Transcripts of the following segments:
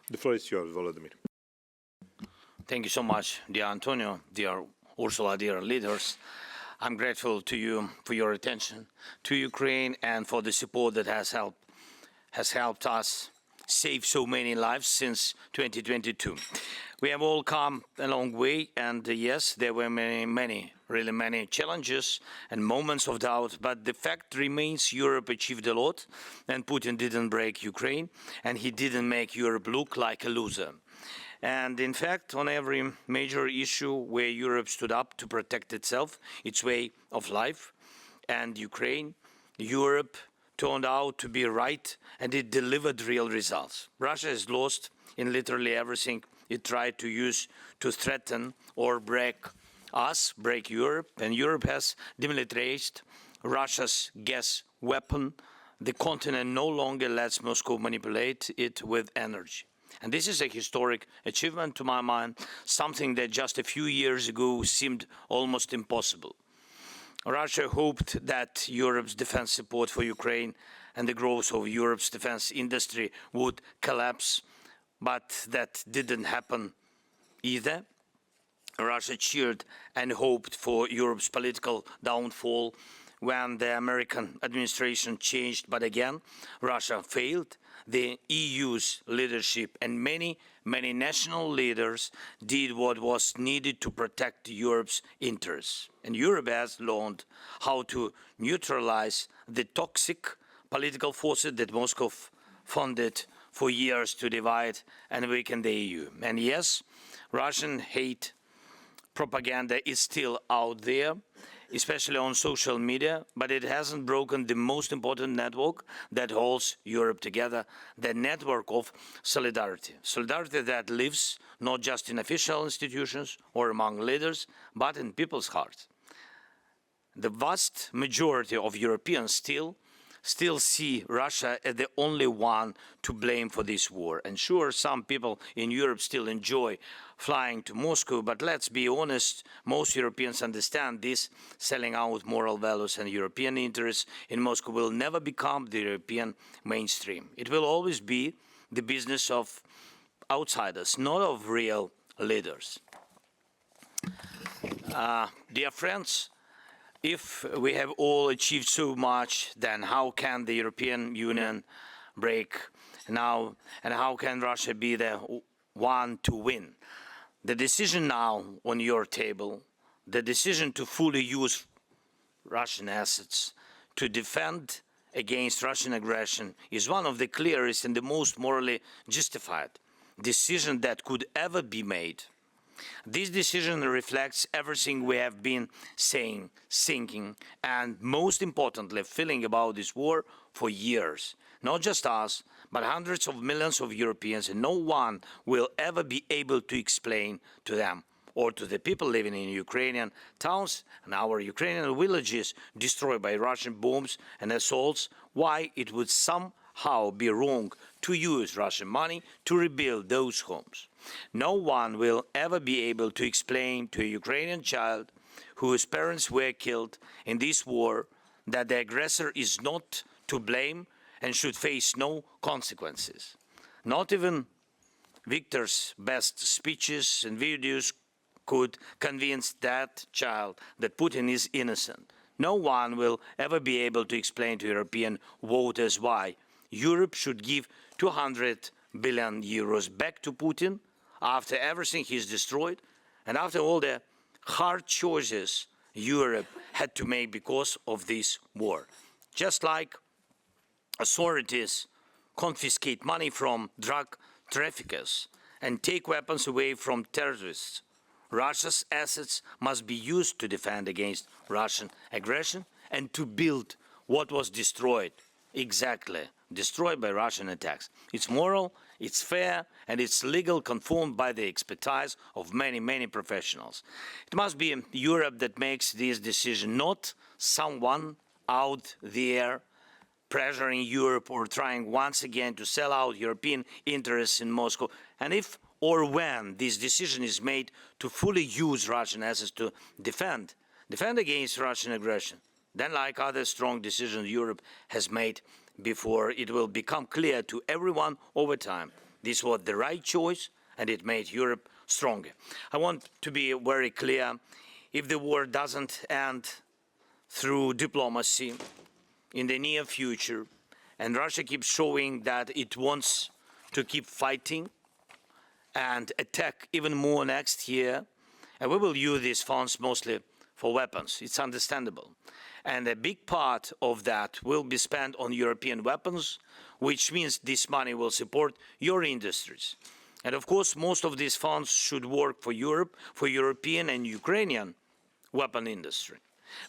The floor is yours, Volodymyr. Thank you so much, dear Antonio, dear Ursula, dear leaders. I'm grateful to you for your attention to Ukraine and for the support that has helped us save so many lives since 2022. We have all come a long way, and yes, there were really many challenges and moments of doubt, but the fact remains Europe achieved a lot, and Putin didn't break Ukraine, and he didn't make Europe look like a loser. And in fact, on every major issue where Europe stood up to protect itself, its way of life, and Ukraine, Europe turned out to be right, and it delivered real results. Russia has lost in literally everything it tried to use to threaten or break us, break Europe, and Europe has demilitarized Russia's gas weapon. The continent no longer lets Moscow manipulate it with energy. And this is a historic achievement to my mind, something that just a few years ago seemed almost impossible. Russia hoped that Europe's defense support for Ukraine and the growth of Europe's defense industry would collapse, but that didn't happen either. Russia cheered and hoped for Europe's political downfall when the American administration changed, but again, Russia failed. The EU's leadership and many national leaders did what was needed to protect Europe's interests. And Europe has learned how to neutralize the toxic political forces that Moscow funded for years to divide and weaken the EU. And yes, Russian hate propaganda is still out there, especially on social media, but it hasn't broken the most important network that holds Europe together, the network of solidarity. Solidarity that lives not just in official institutions or among leaders, but in people's hearts. The vast majority of Europeans still see Russia as the only one to blame for this war. And sure, some people in Europe still enjoy flying to Moscow, but let's be honest, most Europeans understand this selling out moral values and European interests in Moscow will never become the European mainstream. It will always be the business of outsiders, not of real leaders. Dear friends, if we have all achieved so much, then how can the European Union break now, and how can Russia be the one to win? The decision now on your table, the decision to fully use Russian assets to defend against Russian aggression is one of the clearest and the most morally justified decision that could ever be made. This decision reflects everything we have been saying, thinking, and most importantly, feeling about this war for years. Not just us, but hundreds of millions of Europeans, and no one will ever be able to explain to them or to the people living in Ukrainian towns and our Ukrainian villages destroyed by Russian bombs and assaults why it would somehow be wrong to use Russian money to rebuild those homes. No one will ever be able to explain to a Ukrainian child whose parents were killed in this war that the aggressor is not to blame and should face no consequences. Not even Viktor's best speeches and videos could convince that child that Putin is innocent. No one will ever be able to explain to European voters why Europe should give 200 billion euros back to Putin after everything he's destroyed and after all the hard choices Europe had to make because of this war. Just like authorities confiscate money from drug traffickers and take weapons away from terrorists, Russia's assets must be used to defend against Russian aggression and to build what was destroyed, exactly destroyed by Russian attacks. It's moral, it's fair, and it's legal, confirmed by the expertise of many professionals. It must be Europe that makes this decision, not someone out there pressuring Europe or trying once again to sell out European interests in Moscow. And if or when this decision is made to fully use Russian assets to defend against Russian aggression, then like other strong decisions Europe has made before, it will become clear to everyone over time This was the right choice, and it made Europe stronger. I want to be very clear. If the war doesn't end through diplomacy in the near future, and Russia keeps showing that it wants to keep fighting and attack even more next year, and we will use these funds mostly for weapons. It's understandable. And a big part of that will be spent on European weapons, which means this money will support your industries. And of course, most of these funds should work for Europe, for European and Ukrainian weapon industry.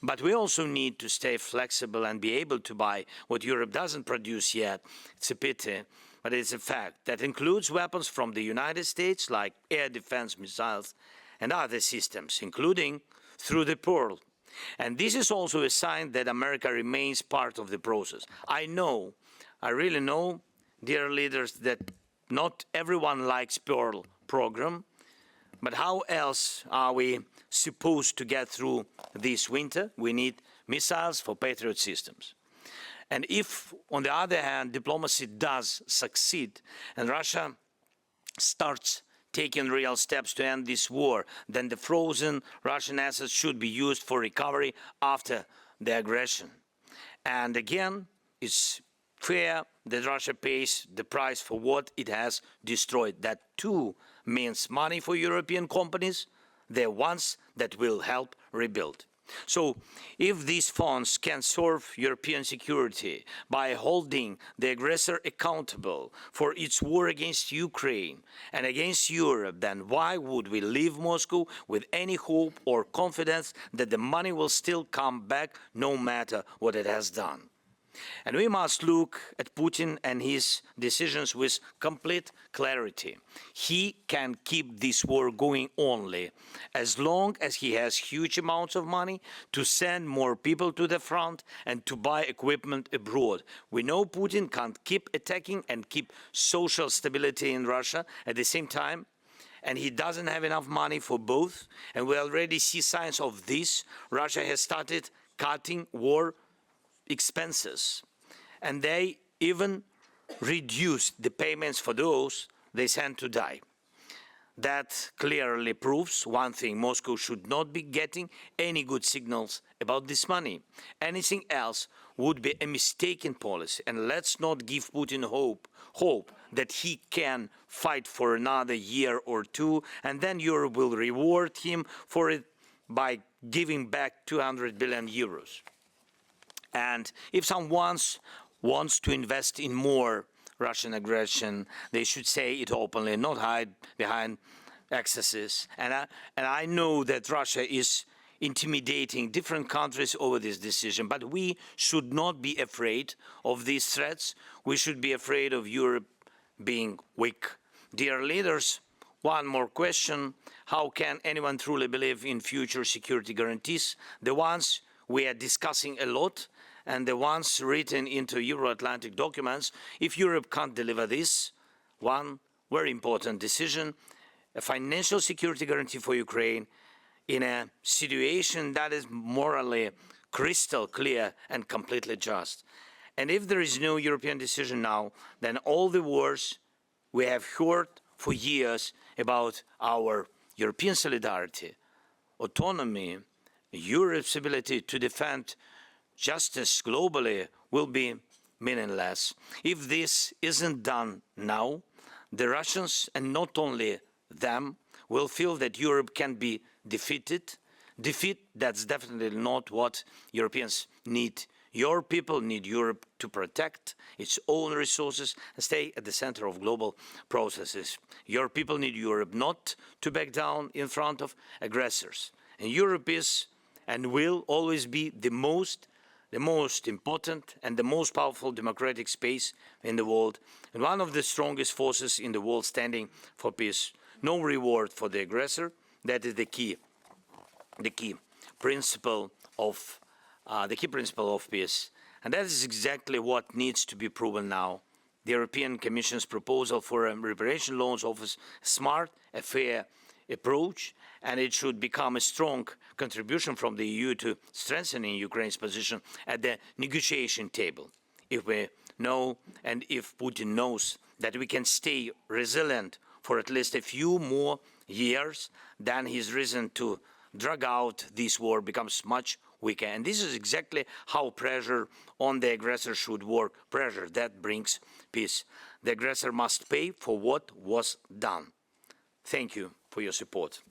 But we also need to stay flexible and be able to buy what Europe doesn't produce yet. It's a pity, but it's a fact. That includes weapons from the United States, like air defense missiles and other systems, including through the Pearl. And this is also a sign that America remains part of the process. I really know, dear leaders, that not everyone likes Pearl program, but how else are we supposed to get through this winter? We need missiles for Patriot systems. And if, on the other hand, diplomacy does succeed and Russia starts taking real steps to end this war, then the frozen Russian assets should be used for recovery after the aggression. And again, it's fair that Russia pays the price for what it has destroyed. That too means money for European companies, the ones that will help rebuild. So if these funds can serve European security by holding the aggressor accountable for its war against Ukraine and against Europe, then why would we leave Moscow with any hope or confidence that the money will still come back no matter what it has done? And we must look at Putin and his decisions with complete clarity. He can keep this war going only as long as he has huge amounts of money to send more people to the front and to buy equipment abroad. We know Putin can't keep attacking and keep social stability in Russia at the same time, and he doesn't have enough money for both. And we already see signs of this. Russia has started cutting war expenses, and they even reduced the payments for those they sent to die. That clearly proves one thing: Moscow should not be getting any good signals about this money. Anything else would be a mistaken policy, and let's not give Putin hope that he can fight for another year or two, and then Europe will reward him for it by giving back 200 billion euros. And if someone wants to invest in more Russian aggression, they should say it openly, not hide behind excesses. And I know that Russia is intimidating different countries over this decision, but we should not be afraid of these threats. We should be afraid of Europe being weak. Dear leaders, one more question: how can anyone truly believe in future security guarantees, the ones we are discussing a lot and the ones written into Euro-Atlantic documents, if Europe can't deliver this? One very important decision: a financial security guarantee for Ukraine in a situation that is morally crystal clear and completely just. And if there is no European decision now, then all the wars we have heard for years about our European solidarity, autonomy, Europe's ability to defend justice globally will be meaningless. If this isn't done now, the Russians, and not only them, will feel that Europe can be defeated. Defeat, that's definitely not what Europeans need. Your people need Europe to protect its own resources and stay at the center of global processes. Your people need Europe not to back down in front of aggressors. And Europe is and will always be the most important and the most powerful democratic space in the world, and one of the strongest forces in the world standing for peace. No reward for the aggressor. That is the key principle of peace. And that is exactly what needs to be proven now. The European Commission's proposal for reparation loans offers a smart, a fair approach, and it should become a strong contribution from the EU to strengthening Ukraine's position at the negotiation table. If we know, and if Putin knows, that we can stay resilient for at least a few more years, then his reason to drag out this war becomes much weaker. And this is exactly how pressure on the aggressor should work. Pressure that brings peace. The aggressor must pay for what was done. Thank you for your support.